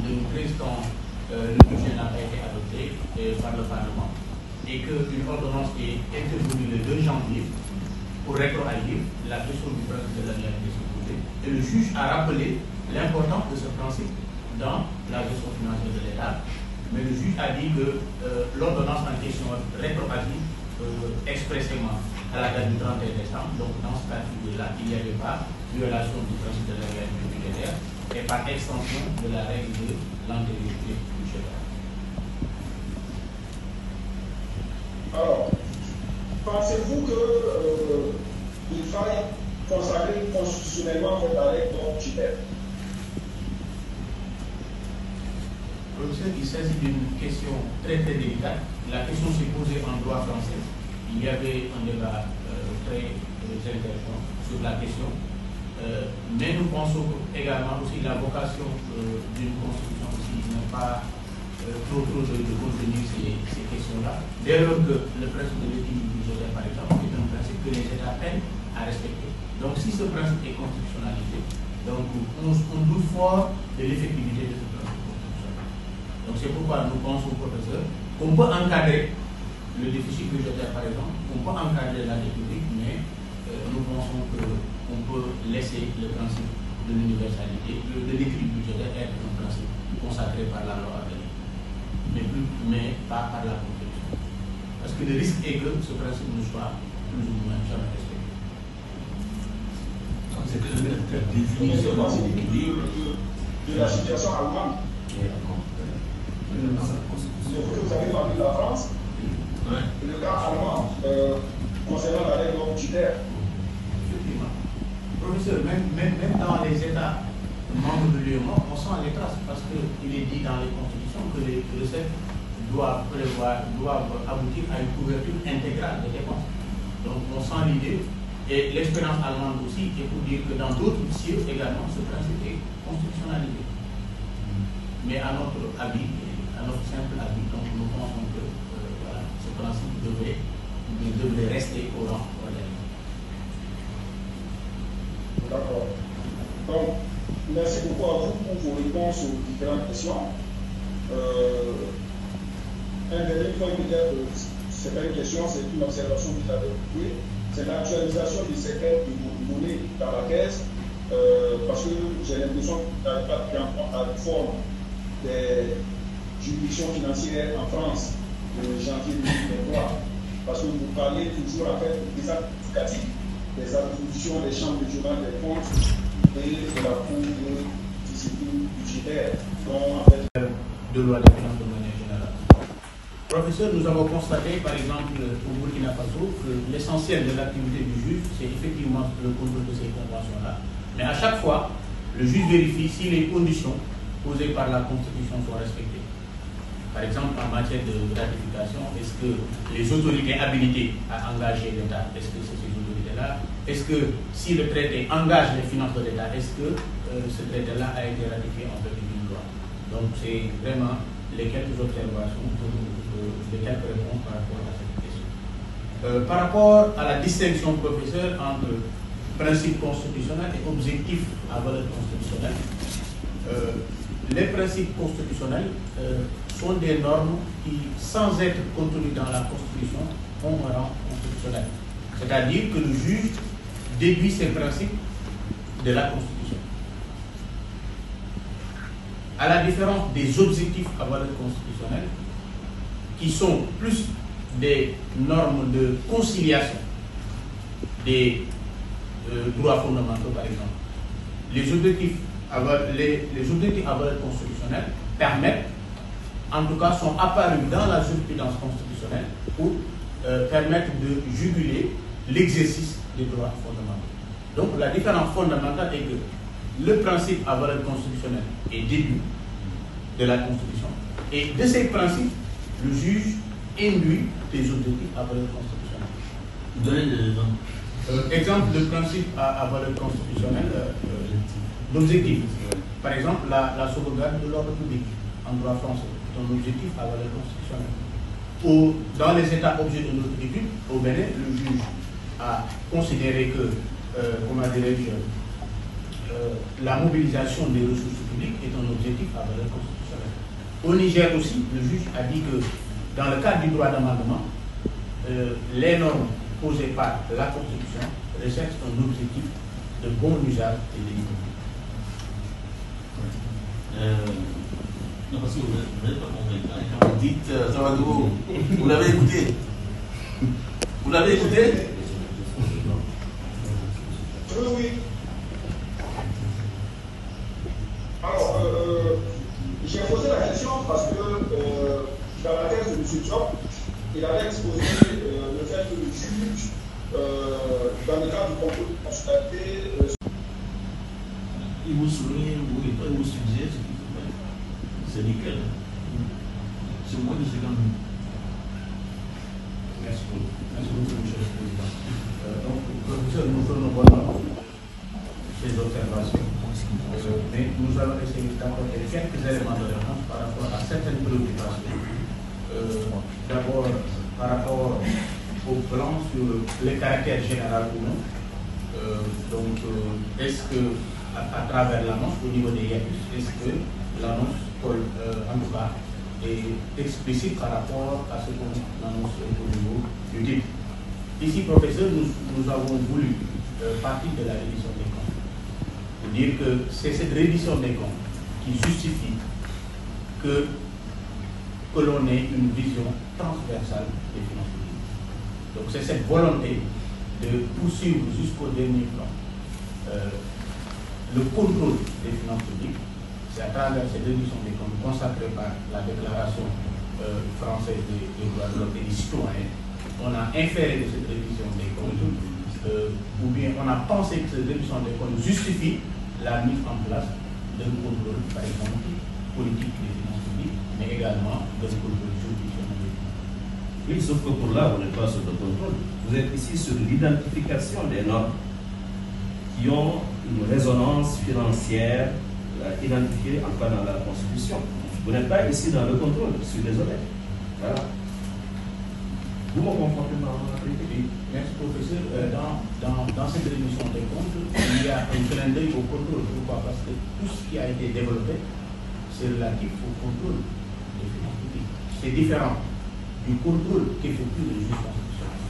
en 2013 quand le budget n'a pas été adopté par le Parlement et qu'une ordonnance est intervenue le 2 janvier pour rétroagir la question du principe de la sécurité. Et le juge a rappelé l'importance de ce principe dans la gestion financière de l'État. Mais le juge a dit que l'ordonnance en question rétroagit expressément à la date du 31 décembre. Donc dans ce cas là, il n'y avait pas violation du principe de la légalité budgétaire et par extension de la règle de l'antériorité budgétaire. Alors, pensez-vous qu'il faille consacrer constitutionnellement cette règle budgétaire? Professeur, il s'agit d'une question très délicate. La question s'est posée en droit français. Il y avait un débat très intéressant sur la question. Mais nous pensons également aussi la vocation d'une constitution aussi n'est pas trop de contenir ces questions-là. Dès lors que le principe de l'équilibre budgétaire, par exemple, est un principe que les États peinent à respecter. Donc si ce principe est constitutionnalisé, donc on doute fort de l'effectivité de ce principe constitutionnel. Donc c'est pourquoi nous pensons, professeur, qu'on peut encadrer le déficit budgétaire, par exemple, on peut encadrer la dette publique, mais nous pensons qu'on peut laisser le principe de l'universalité, de l'équilibre budgétaire être un principe consacré par la loi organique, mais pas par la Constitution. Parce que le risque est que ce principe ne soit plus ou moins jamais respecté. C'est que la définition de la situation allemande. Vous avez parlé de la France. Le cas allemand concernant la règle budgétaire. Effectivement. Professeur, même dans les États membres de l'UEMOA, on sent les traces parce qu'il est dit dans les constitutions que les recettes doivent aboutir à une couverture intégrale des dépenses. Donc on sent l'idée, et l'expérience allemande aussi est pour dire que dans d'autres cieux également ce principe est constitutionnalisé. Mais à notre avis, à notre simple avis, donc nous pensons que ce principe devrait rester au rang organique. D'accord. Donc, merci beaucoup à vous pour vos réponses aux différentes questions. Un dernier point peut-être, c'est pas une question, c'est une observation que vous avez évoquée. C'est l'actualisation de certaines données dans la caisse, parce que j'ai l'impression qu'il n'y a pas de à la réforme des juridictions financières en France de janvier 2023, parce que vous parlez toujours en fait des actes éducatifs, des attributions des chambres régionales des comptes et de la Cour de discipline budgétaire, dont en fait de loi de finances de manière générale. Professeur, nous avons constaté par exemple au Burkina Faso que l'essentiel de l'activité du juge, c'est effectivement le contrôle de ces conventions-là. Mais à chaque fois, le juge vérifie si les conditions posées par la Constitution sont respectées. Par exemple, en matière de ratification, est-ce que les autorités habilitées à engager l'État, est-ce que c'est ces autorités-là? Est-ce que si le traité engage les finances de l'État, est-ce que ce traité-là a été ratifié en vertu d'une loi? Donc c'est vraiment les quelques observations, les quelques réponses par rapport à cette question. Par rapport à la distinction, professeur, entre principe constitutionnel et objectif à valeur constitutionnelle, les principes constitutionnels sont des normes qui, sans être contenues dans la Constitution, ont un rang constitutionnel. C'est-à-dire que le juge déduit ces principes de la Constitution. À la différence des objectifs à valeur constitutionnelle, qui sont plus des normes de conciliation des droits fondamentaux, par exemple. Les objectifs à valeur constitutionnelle permettent, en tout cas sont apparus dans la jurisprudence constitutionnelle pour permettre de juguler l'exercice des droits fondamentaux. Donc la différence fondamentale est que le principe à valeur constitutionnelle est déduit de la Constitution et de ces principes, le juge induit des objectifs à valeur constitutionnelle. Donnez des exemples. Exemple de principe à valeur constitutionnelle, l'objectif. Par exemple, la sauvegarde de l'ordre public en droit français est un objectif à valeur constitutionnelle. Dans les États objets de notre étude, au Bénin, le juge a considéré que, la mobilisation des ressources publiques est un objectif à valeur constitutionnelle. Au Niger aussi, le juge a dit que dans le cadre du droit d'amendement, les normes posées par la Constitution recherchent un objectif de bon usage et de l'économie. Non, parce que vous n'êtes pas convaincant. Vous dites, Zawadou, vous l'avez écouté? Vous l'avez écouté? Oui. Alors, j'ai posé la question parce que dans la thèse de M. Diop, il avait exposé le fait que le juge, dans le cadre du contrôle de consulté, il vous souligne, il vous suggère ce qu'il faut faire. C'est nickel. C'est moins de 50 minutes. Merci beaucoup. Merci beaucoup, M. le Président. Donc, professeur, nous prenons bonnement ces observations. Mais nous allons essayer d'apporter quelques éléments de réponse par rapport à certaines préoccupations. D'abord, par rapport au plan sur le caractère général ou non. Donc, est-ce que, à travers l'annonce, au niveau des IAPUS, est-ce que l'annonce, en tout cas, est explicite par rapport à ce qu'on annonce au niveau du titre? Ici, professeur, nous avons voulu partir de la révision des comptes. Pour dire que c'est cette révision des comptes qui justifie que l'on ait une vision transversale des finances publiques. Donc c'est cette volonté de poursuivre jusqu'au dernier plan le contrôle des finances publiques. C'est à travers cette révision des comptes consacrée par la déclaration française des droits de l'homme et des citoyens. On a inféré de cette révision des comptes, ou bien on a pensé que cette révision des comptes justifie la mise en place d'un contrôle, par exemple, politique des finances publiques, mais également d'un contrôle juridictionnel. Oui, sauf que pour là, vous n'êtes pas sur le contrôle. Vous êtes ici sur l'identification des normes qui ont une résonance financière identifiée encore dans la Constitution. Vous n'êtes pas ici dans le contrôle, je suis désolé. Voilà. Vous me confortez dans la critique. Merci, professeur. Dans cette révision des comptes, il y a un clin d'œil au contrôle. Pourquoi? Parce que tout ce qui a été développé, c'est relatif au contrôle des finances publiques. C'est différent du contrôle qu'effectue le juge constitutionnel.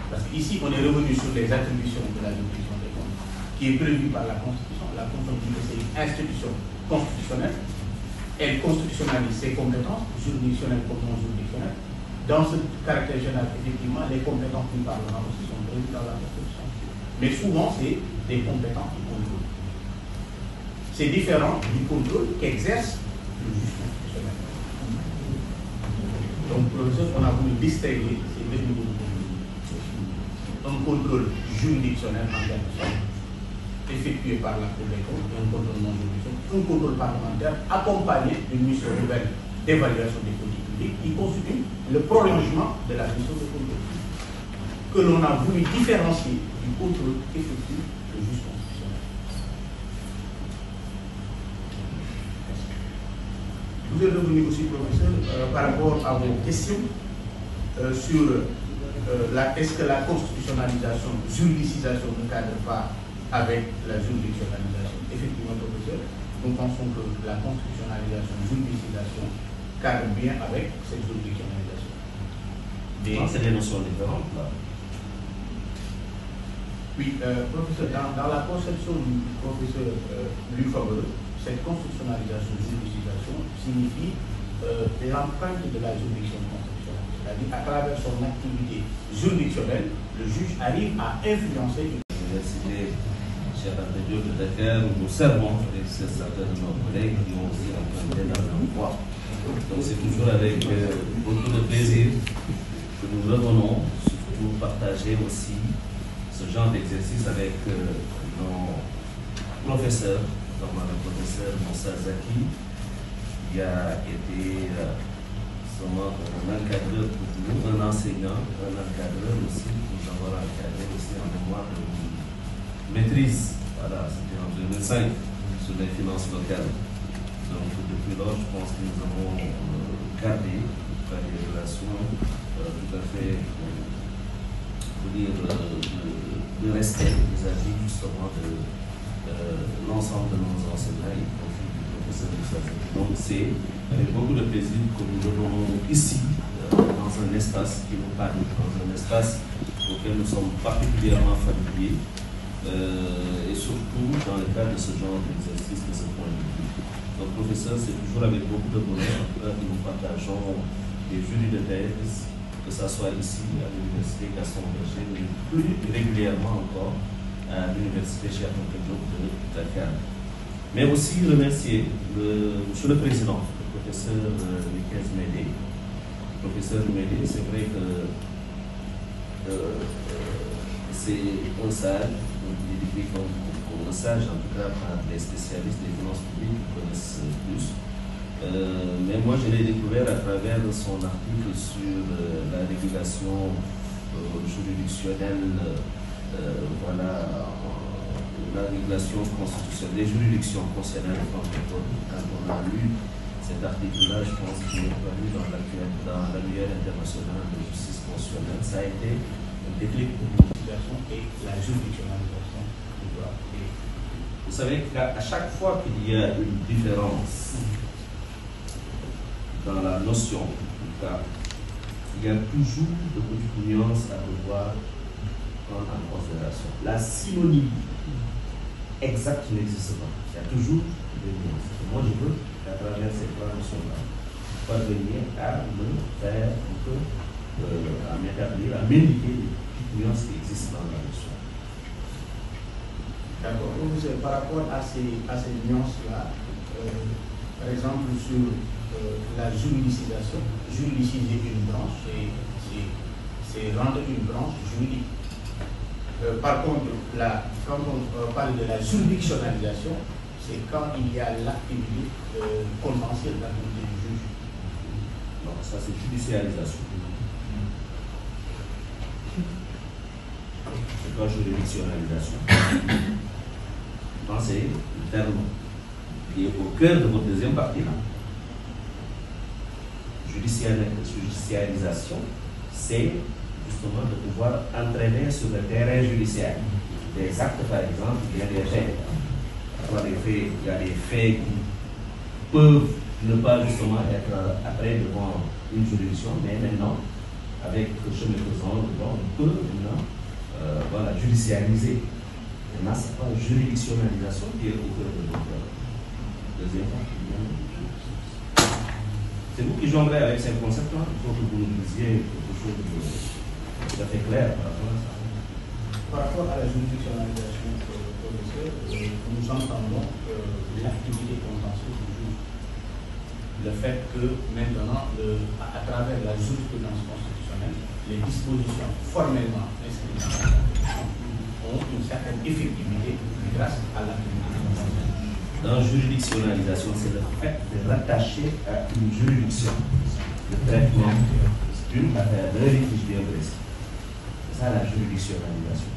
Parce qu'ici, on est revenu sur les attributions de la révision des comptes, qui est prévue par la Constitution. La Constitution dit que c'est une institution constitutionnelle. Elle constitutionnalise ses compétences, juridictionnelles comme non juridictionnelles. Dans ce caractère général, effectivement, les compétences du Parlement aussi sont prévues dans la Constitution. Mais souvent, c'est des compétences de contrôle. C'est différent du contrôle qu'exerce le juge constitutionnel. Donc, professeur, on a voulu distinguer ces deux niveaux de contrôle. Un contrôle juridictionnel en quelque sorte, effectué par la Cour des comptes, et un contrôle non juridictionnel, un contrôle parlementaire accompagné d'une mission nouvelle d'évaluation des politiques publiques qui constitue le prolongement de la mission de contrôle que l'on a voulu différencier du contrôle qu'effectue le juge constitutionnel. Vous êtes revenu aussi, professeur, par rapport à vos questions sur est-ce que la constitutionnalisation, juridicisation ne cadre pas avec la juridictionnalisation. Effectivement, professeur, nous pensons que la constitutionnalisation, juridicisation cadre bien avec cette juridictionnalisation. C'est des notions différentes là. Oui, professeur, dans la conception du professeur Louis Favreux, cette constitutionnalisation, juridicisation signifie l'empreinte de la juridiction constitutionnelle. C'est-à-dire, à travers son activité juridictionnelle, le juge arrive à influencer L'université Cheikh Anta Diop de Dakar, nous servons avec certains de nos collègues qui ont aussi emprunté dans leur voie. Donc c'est toujours avec beaucoup de plaisir que nous revenons, surtout partager aussi ce genre d'exercice avec nos professeurs, notamment le professeur Moussa Zaki, qui a été seulement un encadreur pour nous, un enseignant, un encadreur aussi, pour nous avoir encadré aussi en mémoire de maîtrise. Voilà, c'était en 2005 sur les finances locales. Donc depuis lors, je pense que nous avons gardé des relations tout à fait, de respect vis-à-vis justement de l'ensemble de nos enseignants, y compris du professeur Moussa. Donc c'est avec beaucoup de plaisir que nous revenons ici, dans un espace qui nous parle, dans un espace auquel nous sommes particulièrement familiers, et surtout dans le cadre de ce genre d'exercice, de ce point de vue. Donc professeur, c'est toujours avec beaucoup de bonheur que nous partageons des jurys de thèse, que ce soit ici à l'université Gaston Berger, mais plus régulièrement encore à l'université Cheikh Anta Diop de Dakar. Mais aussi remercier monsieur le président, le professeur Mikez Médé. Professeur Médé, c'est vrai que c'est un sage, il est décrit comme un sage, en tout cas par les spécialistes des finances publiques qui connaissent plus. Mais moi, je l'ai découvert à travers son article sur la régulation juridictionnelle, voilà, la régulation constitutionnelle, les juridictions constitutionnelles. Quand on a lu cet article-là, je pense qu'il est paru dans l'annuaire international de justice constitutionnelle. Ça a été un déclic pour l'utilisation et la juridictionnalisation du droit. Vous savez qu'à chaque fois qu'il y a une différence dans la notion, en tout cas, il y a toujours de petites nuances à devoir prendre en considération. La synonymie exacte n'existe pas. Il y a toujours des nuances. Moi, je veux qu'à travers ces trois notions-là, parvenir à me faire un peu, à m'établir, à m'indiquer les petites nuances qui existent dans la notion. D'accord. Par rapport à ces nuances-là, par exemple, sur la juridicisation, juridiциser une branche, c'est rendre une branche juridique. Par contre, quand on parle de la juridictionnalisation, c'est quand il y a l'activité contentieuse de l'activité du juge. Non, ça c'est judiciarisation. C'est pas juridictionnalisation. C'est le terme qui est au cœur de votre deuxième partie là. Judiciarisation, c'est justement de pouvoir entraîner sur le terrain judiciaire des actes, par exemple, il y a des faits. Il y a des faits qui peuvent ne pas justement être après devant une juridiction, mais maintenant, avec le chemin faisant, on peut maintenant voilà, judiciariser. Maintenant, ce n'est pas une juridictionnalisation qui est au cœur de notre deuxième partie. C'est vous qui jonglez avec ces concepts-là. Il faut que vous nous disiez quelque chose de tout à fait clair par rapport à ça. Par rapport à la juridictionnalisation, professeur, nous entendons l'activité contentieuse du juge. Le fait que maintenant, à travers la jurisprudence constitutionnelle, les dispositions formellement inscrites dans la Constitution ont une certaine effectivité grâce à l'activité contentieuse. Dans la juridictionnalisation, c'est le fait de rattacher à une juridiction le traitement d'une affaire, d'un litige bien précis. C'est ça la juridictionnalisation.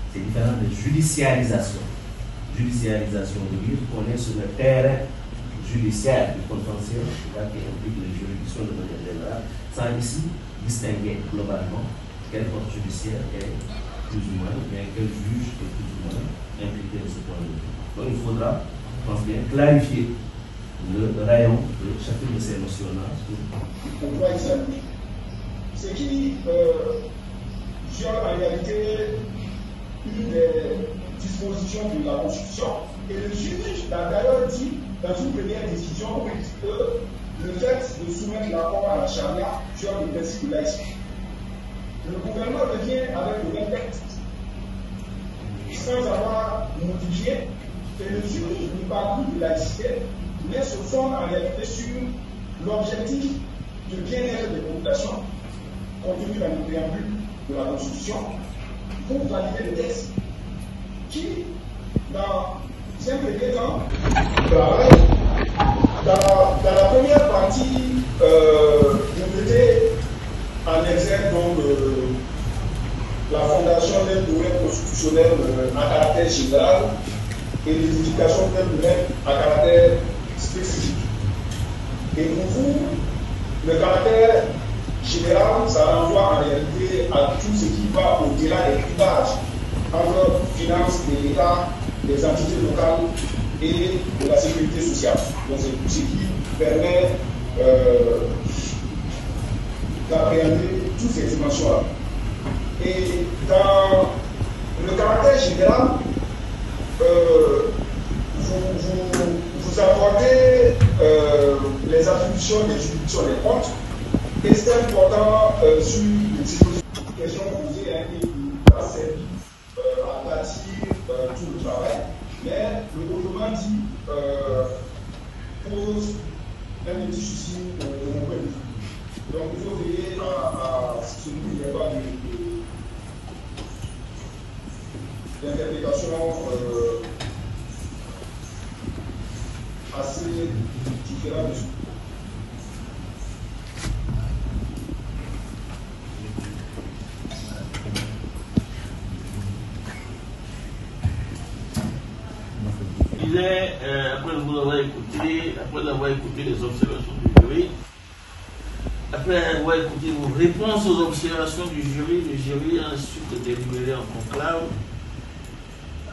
C'est différent de judiciarisation. Judiciarisation veut dire qu'on est sur le terrain judiciaire du contentieux, qui implique les juridictions de manière générale, sans ici distinguer globalement quelle force judiciaire est plus ou moins, ou bien quel juge est plus ou moins impliqué de ce point de vue. Donc il faudra, je pense bien, clarifier le rayon de chacune de ces notions-là. Pourquoi exemple, ce qui viole en réalité une des dispositions de la Constitution, et le juge l'a d'ailleurs dit dans une première décision que le fait de soumettre l'accord à la charia viole le principe de laïcité. Le gouvernement revient avec le même texte, sans avoir modifié, et le juge ne parle plus de laïcité, mais se fonde en réalité sur l'objectif de bien-être des populations contenu dans le préambule de la Constitution pour valider le texte qui, dans un premier temps, dans la première partie, nous mettait en exergue donc la fondation d'un domaine constitutionnel à caractère général et l'édification d'un domaine à caractère spécifique. Et pour vous, le caractère général, ça renvoie en réalité à tout ce qui va au-delà des clivages entre finances de l'État, les entités locales, et de la sécurité sociale. Donc c'est tout ce qui permet d'appréhender toutes ces dimensions-là. Et dans le caractère général, vous abordez les attributions des juridictions des comptes, et c'est important sur les questions posées à un qui a servi à bâtir tout le travail, mais autrement dit, pose un petit souci de mon point de vue. Donc il faut veiller à ce qu'il n'y ait pas d'interprétation assez différente dessus. Après avoir écouté les observations du jury, après avoir écouté vos réponses aux observations du jury, le jury a ensuite délibéré en conclave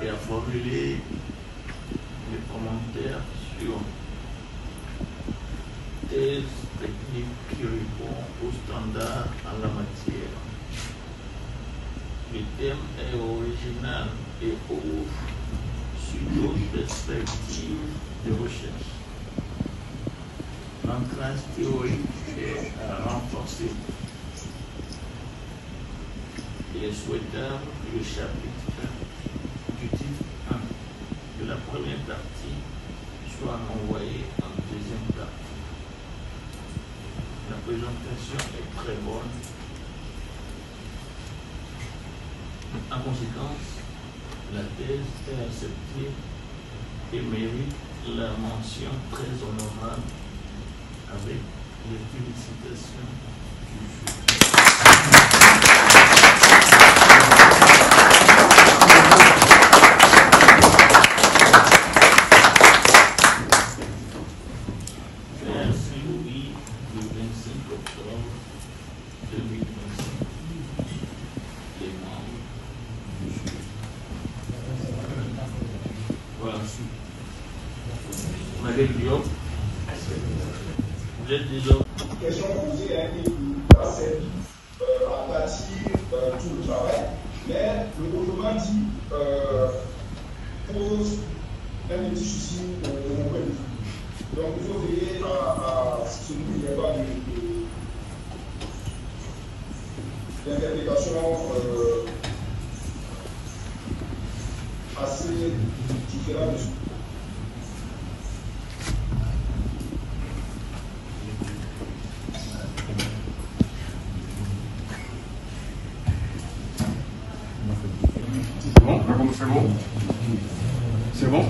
et a formulé des commentaires sur des techniques qui répondent aux standards en la matière. Le thème est original et ouvre sur d'autres perspectives de recherche. L'ancrage théorique est renforcé. Il est souhaitable que le chapitre du titre 1 de la première partie soit envoyé en deuxième partie. La présentation est très bonne. En conséquence, la thèse est acceptée et mérite la mention très honorable avec les félicitations du jury. Merci Louis du 25 octobre 2025. Les membres du jury. Voilà. Magali Diop. Vous êtes déjà. Question posée à un qui a servi à bâtir tout le travail, mais autrement dit, pose un petit souci de mon point de vue. Donc il faut veiller à ce qu'il n'y ait pas d'interprétation assez différente dessus. C'est bon? C'est bon?